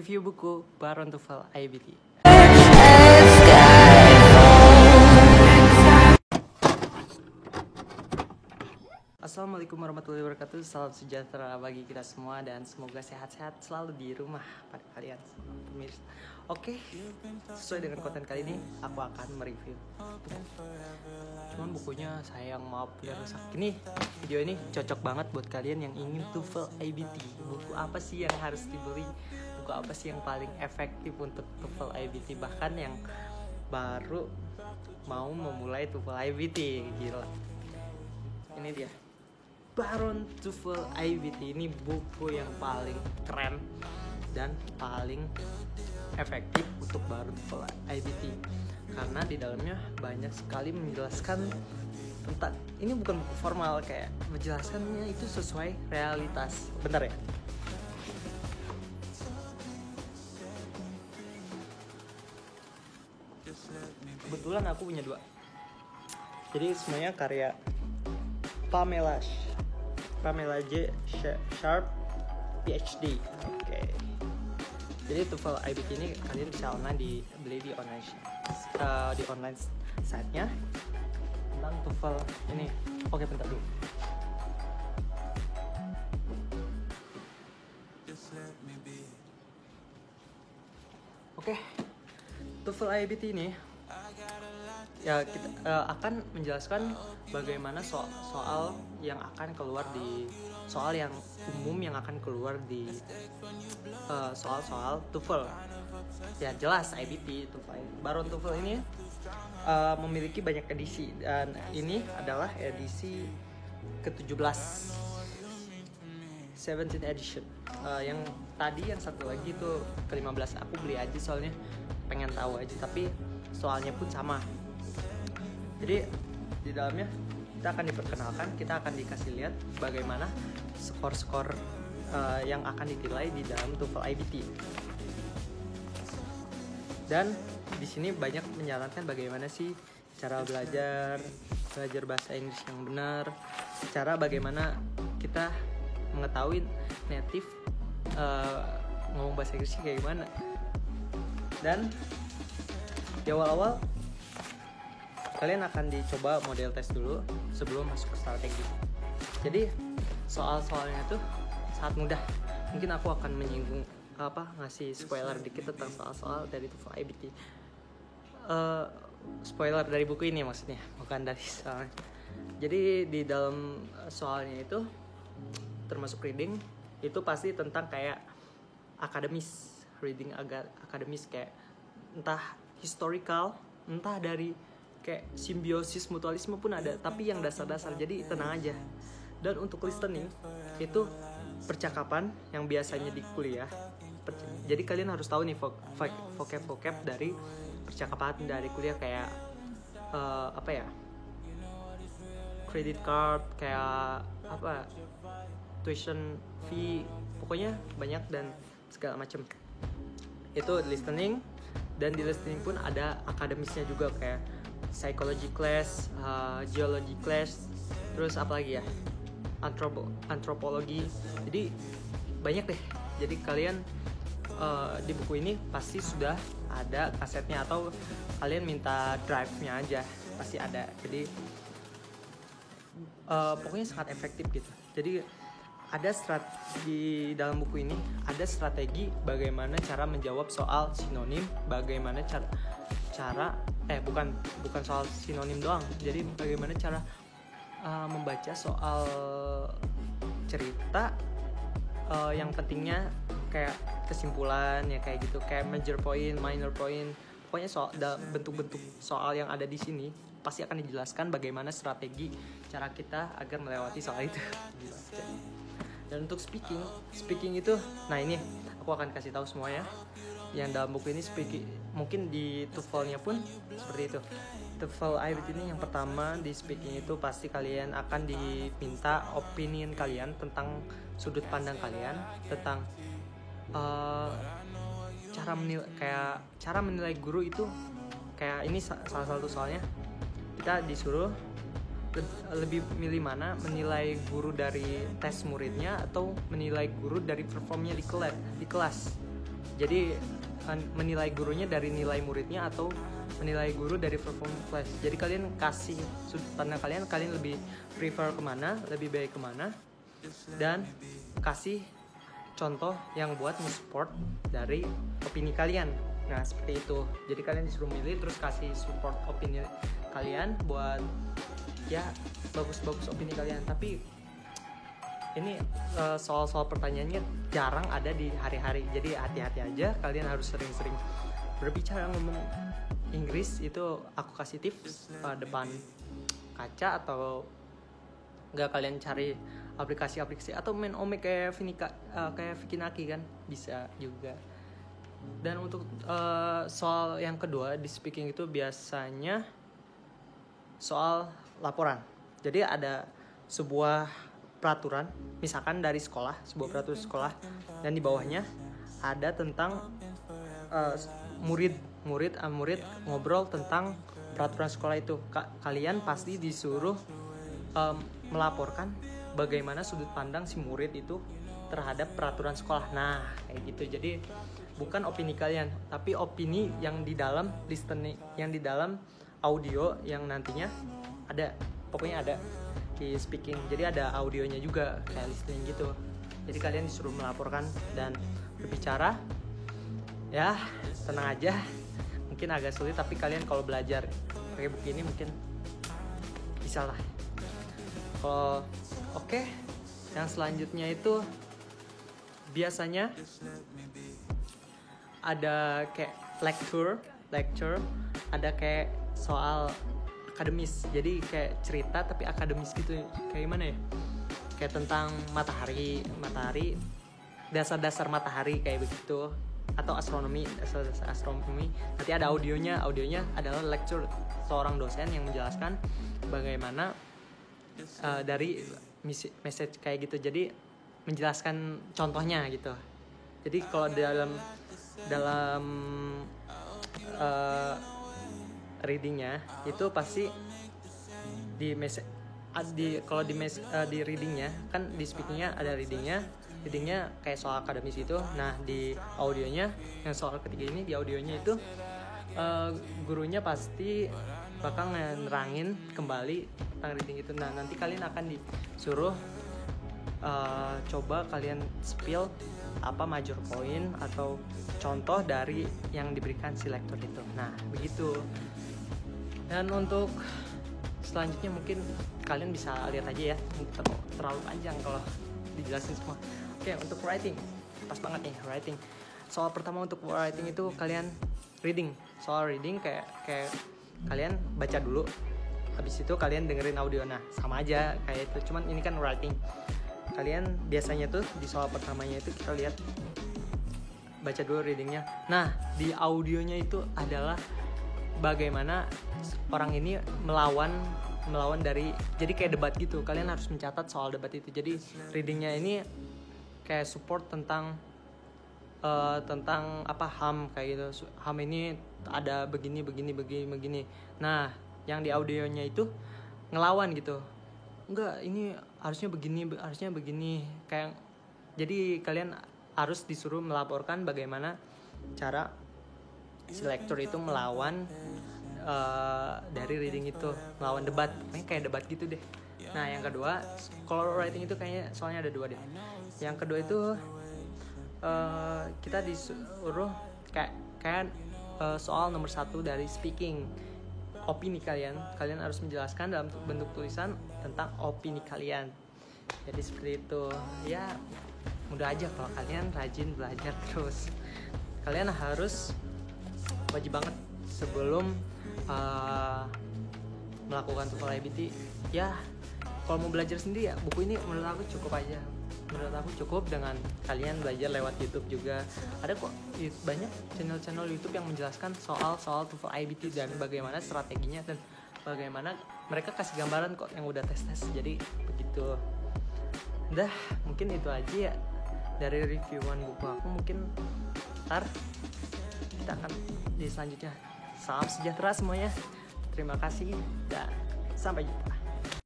mereview buku Baron TOEFL IBT. Assalamualaikum warahmatullahi wabarakatuh. Salam sejahtera bagi kita semua dan semoga sehat-sehat selalu di rumah pada kalian pemirsa. Oke, sesuai dengan konten kali ini aku akan mereview buku. Cuman bukunya sayang maaf udah rusak. Ini video ini cocok banget buat kalian yang ingin TOEFL IBT. Buku apa sih yang harus dibeli? Buku apa sih yang paling efektif untuk TOEFL IBT? Bahkan yang baru mau memulai TOEFL IBT, gila. Ini dia. Baron TOEFL IBT ini buku yang paling keren dan paling efektif untuk Baron TOEFL IBT karena di dalamnya banyak sekali menjelaskan tentang, ini bukan buku formal, kayak menjelaskannya itu sesuai realitas. Bentar ya. Kebetulan aku punya dua. Jadi semuanya karya Pamela J. Sharp PhD. Oke. Jadi TOEFL IBT ini kalian bisa beli di online site-nya tentang TOEFL ini. Oke, bentar dulu. Oke. TOEFL IBT ini ya kita akan menjelaskan bagaimana soal yang akan keluar di soal yang umum yang akan keluar di soal TOEFL. Ya jelas IBT TOEFL. Baron TOEFL ini memiliki banyak edisi dan ini adalah edisi ke-17, 17th edition. Yang tadi yang satu lagi itu ke-15 aku beli aja soalnya pengen tahu aja, tapi soalnya pun sama. Jadi di dalamnya kita akan diperkenalkan, kita akan dikasih lihat bagaimana skor-skor yang akan dinilai di dalam TOEFL IBT. Dan di sini banyak menyarankan bagaimana sih cara belajar bahasa Inggris yang benar, cara bagaimana kita mengetahui native ngomong bahasa Inggris kayak gimana. Dan di awal-awal kalian akan dicoba model tes dulu sebelum masuk ke strategi. Jadi soal-soalnya tuh sangat mudah. Mungkin aku akan menyinggung ngasih spoiler dikit tentang soal-soal dari TOEFL IBT. Spoiler dari buku ini maksudnya, bukan dari soalnya. Jadi di dalam soalnya itu termasuk reading itu pasti tentang kayak akademis, reading akademis kayak entah historical, entah dari kayak simbiosis mutualisme pun ada, tapi yang dasar-dasar, jadi tenang aja. Dan untuk listening itu percakapan yang biasanya di kuliah. Jadi kalian harus tahu nih vocab dari percakapan dari kuliah kayak credit card, kayak tuition fee, pokoknya banyak dan segala macam. Itu listening, dan di listening pun ada akademisnya juga kayak psychology class, geology class, terus apa lagi ya, antropologi. Jadi banyak deh. Jadi kalian di buku ini pasti sudah ada kasetnya atau kalian minta drive-nya aja pasti ada. Jadi pokoknya sangat efektif gitu. Jadi ada di dalam buku ini ada strategi bagaimana cara menjawab soal sinonim, bagaimana cara bukan soal sinonim doang. Jadi bagaimana cara membaca soal cerita yang pentingnya kayak kesimpulan ya kayak gitu, kayak major point, minor point. Pokoknya bentuk-bentuk soal yang ada di sini pasti akan dijelaskan bagaimana strategi cara kita agar melewati soal itu. Dan untuk speaking itu, nah ini aku akan kasih tahu semuanya. Yang dalam buku ini speaking, mungkin di TOEFL-nya pun seperti itu. TOEFL IBT ini yang pertama di speaking itu pasti kalian akan diminta opinion kalian tentang sudut pandang kalian tentang cara menilai guru itu. Kayak ini salah satu soalnya kita disuruh lebih milih mana, menilai guru dari tes muridnya atau menilai guru dari performnya di kelas. Jadi menilai gurunya dari nilai muridnya atau menilai guru dari performance class. Jadi kalian kasih sudut pandang kalian lebih prefer kemana, lebih baik kemana, dan kasih contoh yang buat support dari opini kalian. Nah seperti itu. Jadi kalian disuruh milih terus kasih support opini kalian buat ya bagus-bagus opini kalian. Tapi ini soal-soal pertanyaannya jarang ada di hari-hari. Jadi hati-hati aja, kalian harus sering-sering berbicara ngomong Inggris. Itu aku kasih tips depan kaca, atau enggak kalian cari aplikasi-aplikasi atau main Omek kayak Vikinaki kan bisa juga. Dan untuk soal yang kedua di speaking itu biasanya soal laporan. Jadi ada sebuah peraturan, misalkan dari sekolah, sebuah peraturan sekolah, dan di bawahnya ada tentang murid ngobrol tentang peraturan sekolah itu. Kalian pasti disuruh melaporkan bagaimana sudut pandang si murid itu terhadap peraturan sekolah. Nah kayak gitu. Jadi bukan opini kalian, tapi opini yang di dalam listening, yang di dalam audio yang nantinya ada, pokoknya ada di speaking. Jadi ada audionya juga kayak listening gitu. Jadi kalian disuruh melaporkan dan berbicara. Ya tenang aja, mungkin agak sulit, tapi kalian kalau belajar pakai buku ini mungkin bisa lah. Kalau oke, yang selanjutnya itu biasanya ada kayak lecture, ada kayak soal akademis. Jadi kayak cerita tapi akademis gitu. Kayak gimana ya? Kayak tentang matahari, dasar-dasar matahari kayak begitu, atau astronomi, dasar-dasar astronomi. Nanti ada audionya adalah lecture seorang dosen yang menjelaskan bagaimana dari message kayak gitu. Jadi menjelaskan contohnya gitu. Jadi kalau dalam readingnya itu pasti di readingnya kan, di speakingnya ada readingnya kayak soal akademis itu. Nah di audionya yang soal ketiga ini, di audionya itu gurunya pasti bakal nerangin kembali tentang reading itu. Nah nanti kalian akan disuruh coba kalian spill apa major point atau contoh dari yang diberikan si lektor itu. Nah begitu. Dan untuk selanjutnya mungkin kalian bisa lihat aja ya, terlalu panjang kalau dijelasin semua. Oke, untuk writing pas banget nih writing. Soal pertama untuk writing itu kalian reading. Soal reading kayak kalian baca dulu, habis itu kalian dengerin audio. Nah sama aja kayak itu, cuman ini kan writing. Kalian biasanya tuh di soal pertamanya itu kita lihat baca dulu readingnya. Nah di audionya itu adalah bagaimana orang ini melawan dari, jadi kayak debat gitu. Kalian harus mencatat soal debat itu. Jadi readingnya ini kayak support tentang apa HAM kayak gitu. HAM ini ada begini. Nah yang di audionya itu ngelawan gitu. Enggak, ini harusnya begini kayak. Jadi kalian harus disuruh melaporkan bagaimana cara si lektor itu melawan dari reading itu, melawan debat, kayak debat gitu deh. Nah yang kedua, kalau writing itu kayaknya soalnya ada dua deh. Yang kedua itu kita disuruh kayak soal nomor 1 dari speaking. Opini kalian harus menjelaskan dalam bentuk tulisan tentang opini kalian. Jadi seperti itu ya, mudah aja kalau kalian rajin belajar terus. Kalian harus wajib banget sebelum melakukan TOEFL IBT ya. Kalau mau belajar sendiri ya buku ini menurut aku cukup aja. Menurut aku cukup dengan kalian belajar lewat YouTube juga. Ada kok banyak channel-channel YouTube yang menjelaskan soal TOEFL IBT dan bagaimana strateginya dan bagaimana mereka kasih gambaran kok yang udah tes. Jadi begitu. Udah, mungkin itu aja ya dari reviewan buku aku. Mungkin ntar kita akan di selanjutnya. Salam sejahtera semuanya. Terima kasih dan sampai jumpa.